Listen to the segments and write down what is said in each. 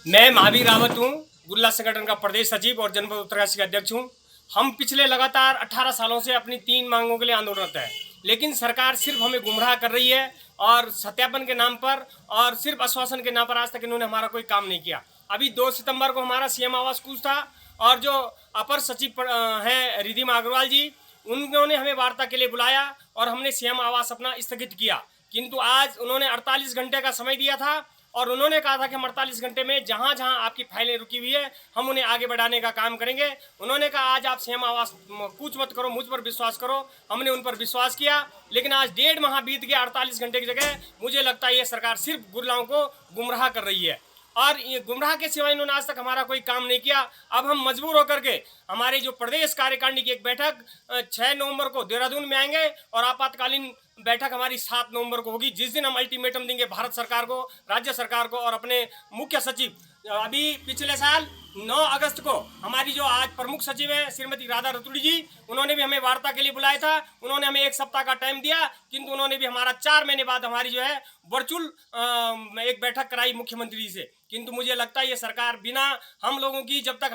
मैं महावीर रावत हूँ, गुल्ला संगठन का प्रदेश सचिव और जनपद उत्तरकाशी का अध्यक्ष हूँ। हम पिछले लगातार 18 सालों से अपनी 3 मांगों के लिए आंदोलनरत है, लेकिन सरकार सिर्फ हमें गुमराह कर रही है और सत्यापन के नाम पर और सिर्फ आश्वासन के नाम पर आज तक इन्होंने हमारा कोई काम नहीं किया। अभी 2 सितंबर को हमारा सीएम आवास कूच था और जो अपर सचिव हैं रिद्धिमा अग्रवाल जी, उन्होंने हमें वार्ता के लिए बुलाया और हमने सीएम आवास अपना स्थगित किया, किंतु आज उन्होंने 48 घंटे का समय दिया था और उन्होंने कहा था कि हम 48 घंटे में जहां जहां आपकी फाइलें रुकी हुई है हम उन्हें आगे बढ़ाने का काम करेंगे। उन्होंने कहा आज आप सीएम आवास कूच मत करो, मुझ पर विश्वास करो। हमने उन पर विश्वास किया, लेकिन आज 1.5 माह बीत गया। 48 घंटे की जगह मुझे लगता है ये सरकार सिर्फ गुर्जरों को गुमराह कर रही है और ये गुमराह के सिवाय इन्होंने आज तक हमारा कोई काम नहीं किया। अब हम मजबूर होकर के हमारी जो प्रदेश कार्यकारिणी की एक बैठक 6 नवंबर को देहरादून में आएंगे और आपातकालीन बैठक हमारी 7 नवंबर को होगी, जिस दिन हम अल्टीमेटम देंगे भारत सरकार को, राज्य सरकार को और अपने मुख्य सचिव। अभी पिछले साल 9 अगस्त को हमारी जो आज प्रमुख सचिव है श्रीमती राधा रतूड़ी जी, उन्होंने भी हमें वार्ता के लिए बुलाया था। उन्होंने हमें 1 सप्ताह का टाइम दिया, किंतु उन्होंने भी हमारा 4 महीने बाद हमारी जो है वर्चुअल एक बैठक कराई मुख्यमंत्री जी से। किंतु मुझे लगता है ये सरकार बिना हम लोगों की, जब तक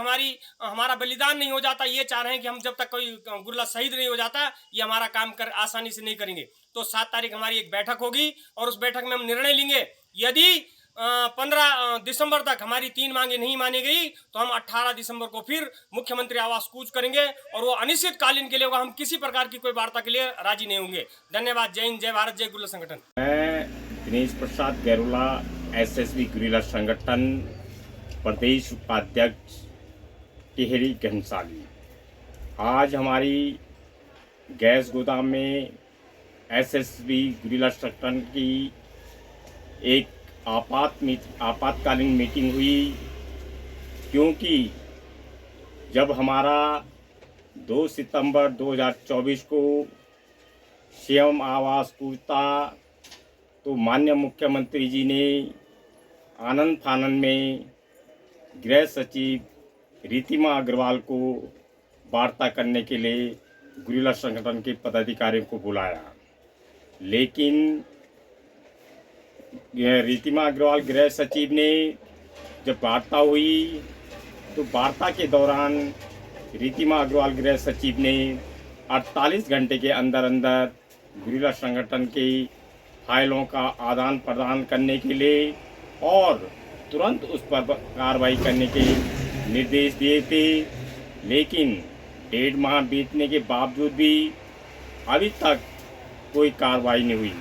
हमारा बलिदान नहीं हो जाता, ये चाह रहे हैं कि हम जब तक कोई गुर्जर शहीद नहीं हो जाता, ये हमारा काम कर आसानी से नहीं करेंगे। तो 7 तारीख हमारी एक बैठक होगी और उस बैठक में हम निर्णय लेंगे। यदि 15 दिसंबर तक हमारी 3 मांगे नहीं मानी गई तो हम 18 दिसंबर को फिर मुख्यमंत्री आवास कूच करेंगे और वो अनिश्चितकालीन के लिए होगा। हम किसी प्रकार की कोई वार्ता के लिए राजी नहीं होंगे। धन्यवाद। जय हिंद, जय भारत, जय गुर्जर संगठन। मैं दिनेश प्रसाद गैरोला, एसएसबी गुर्जर संगठन प्रदेश उपाध्यक्ष टिहरी घनसाली। आज हमारी गैस गोदाम में एसएसबी गुर्जर संगठन की एक आपातकालीन मीटिंग हुई, क्योंकि जब हमारा 2 सितंबर 2024 को सीएम आवास कूच था तो माननीय मुख्यमंत्री जी ने आनंद फानन में गृह सचिव रिद्धिमा अग्रवाल को वार्ता करने के लिए गुर्जर संगठन के पदाधिकारियों को बुलाया, लेकिन रिद्धिमा अग्रवाल गृह सचिव ने जब वार्ता हुई तो वार्ता के दौरान रिद्धिमा अग्रवाल गृह सचिव ने 48 घंटे के अंदर अंदर गुर्जर संगठन की फाइलों का आदान प्रदान करने के लिए और तुरंत उस पर कार्रवाई करने के निर्देश दिए थे। लेकिन 1.5 माह बीतने के बावजूद भी अभी तक कोई कार्रवाई नहीं हुई।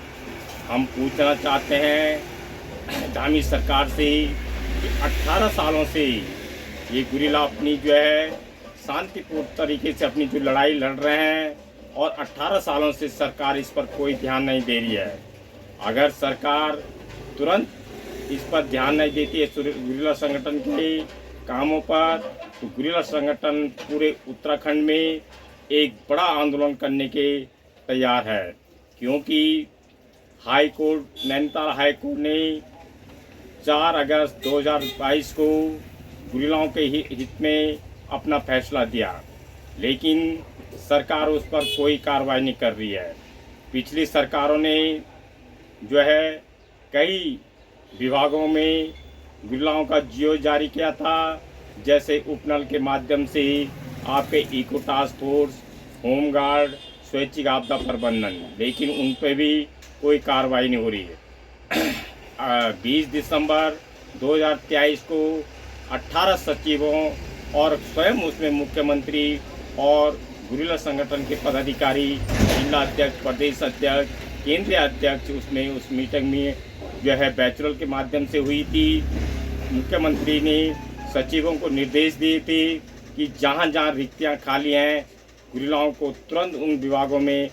हम पूछना चाहते हैं धामी सरकार से कि 18 सालों से ये गुरिल्ला अपनी जो है शांतिपूर्ण तरीके से अपनी जो लड़ाई लड़ रहे हैं और 18 सालों से सरकार इस पर कोई ध्यान नहीं दे रही है। अगर सरकार तुरंत इस पर ध्यान नहीं देती है गुरिल्ला संगठन के कामों पर, तो गुरिल्ला संगठन पूरे उत्तराखंड में एक बड़ा आंदोलन करने के तैयार है, क्योंकि high court, Nainital high court ने 4 अगस्त 2022 को गुरिल्लाओं के हित में अपना फैसला दिया, लेकिन सरकार उस पर कोई कार्रवाई नहीं कर रही है। पिछली सरकारों ने जो है कई विभागों में गुरिल्लाओं का जियो जारी किया था, जैसे उपनल के माध्यम से आपके इको टास्क फोर्स, होमगार्ड, स्वैच्छिक आपदा प्रबंधन, लेकिन उन पर भी कोई कार्रवाई नहीं हो रही है। 20 दिसंबर 2023 को 18 सचिवों और स्वयं उसमें मुख्यमंत्री और गुरिल्ला संगठन के पदाधिकारी, जिला अध्यक्ष, प्रदेश अध्यक्ष, केंद्रीय अध्यक्ष उसमें उस मीटिंग में जो है बैचलर के माध्यम से हुई थी। मुख्यमंत्री ने सचिवों को निर्देश दिए थे कि जहां जहां रिक्तियां खाली हैं गुरिल्लाओं को तुरंत उन विभागों में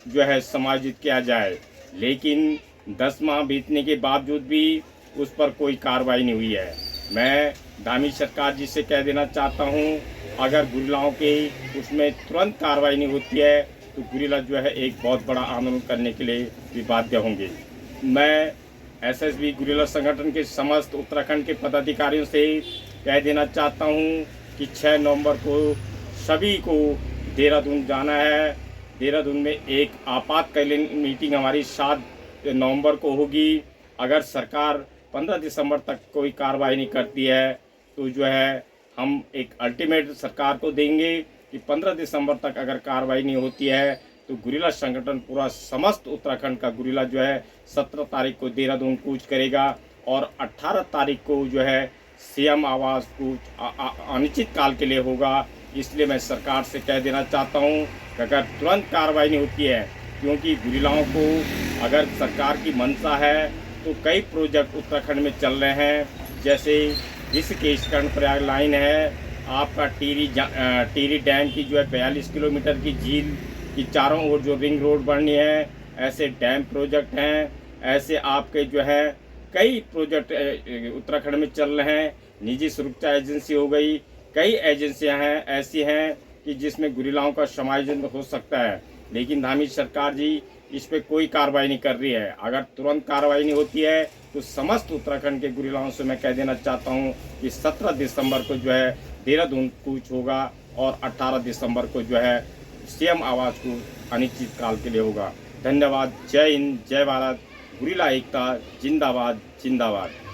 जो है समायोजित किया जाए, लेकिन 10 माह बीतने के बावजूद भी उस पर कोई कार्रवाई नहीं हुई है। मैं धामी सरकार जी से कह देना चाहता हूं, अगर गुरिल्लाओं के उसमें तुरंत कार्रवाई नहीं होती है तो गुरिल्ला जो है एक बहुत बड़ा आंदोलन करने के लिए भी बाध्य होंगे। मैं एसएसबी गुरिल्ला संगठन के समस्त उत्तराखंड के पदाधिकारियों से कह देना चाहता हूं कि 6 नवंबर को सभी को देहरादून जाना है। देहरादून में एक आपातकालीन मीटिंग हमारी 7 नवंबर को होगी। अगर सरकार 15 दिसंबर तक कोई कार्रवाई नहीं करती है तो जो है हम एक अल्टीमेट सरकार को देंगे कि 15 दिसंबर तक अगर कार्रवाई नहीं होती है तो गुरिल्ला संगठन पूरा समस्त उत्तराखंड का गुरिल्ला जो है 17 तारीख को देहरादून कूच करेगा और 18 तारीख को जो है सीएम आवास कूच अनिश्चित काल के लिए होगा। इसलिए मैं सरकार से कह देना चाहता हूँ कि अगर तुरंत कार्रवाई नहीं होती है, क्योंकि गुरिल्लाओं को अगर सरकार की मंशा है तो कई प्रोजेक्ट उत्तराखंड में चल रहे हैं, जैसे ऋषिकेश कर्णप्रयाग लाइन है, आपका टिहरी डैम की जो है 42 किलोमीटर की झील की चारों ओर जो रिंग रोड बननी है, ऐसे डैम प्रोजेक्ट हैं, ऐसे आपके जो है कई प्रोजेक्ट उत्तराखंड में चल रहे हैं। निजी सुरक्षा एजेंसी हो गई, कई एजेंसियां हैं ऐसी हैं कि जिसमें गुरिल्लाओं का समायोजन हो सकता है, लेकिन धामी सरकार जी इस पे कोई कार्रवाई नहीं कर रही है। अगर तुरंत कार्रवाई नहीं होती है तो समस्त उत्तराखंड के गुरिल्लाओं से मैं कह देना चाहता हूं कि 17 दिसंबर को जो है देहरादून कूच होगा और 18 दिसंबर को जो है सीएम आवास को अनिश्चित काल के लिए होगा। धन्यवाद। जय हिंद, जय भारत। गुरिल्ला एकता जिंदाबाद जिंदाबाद।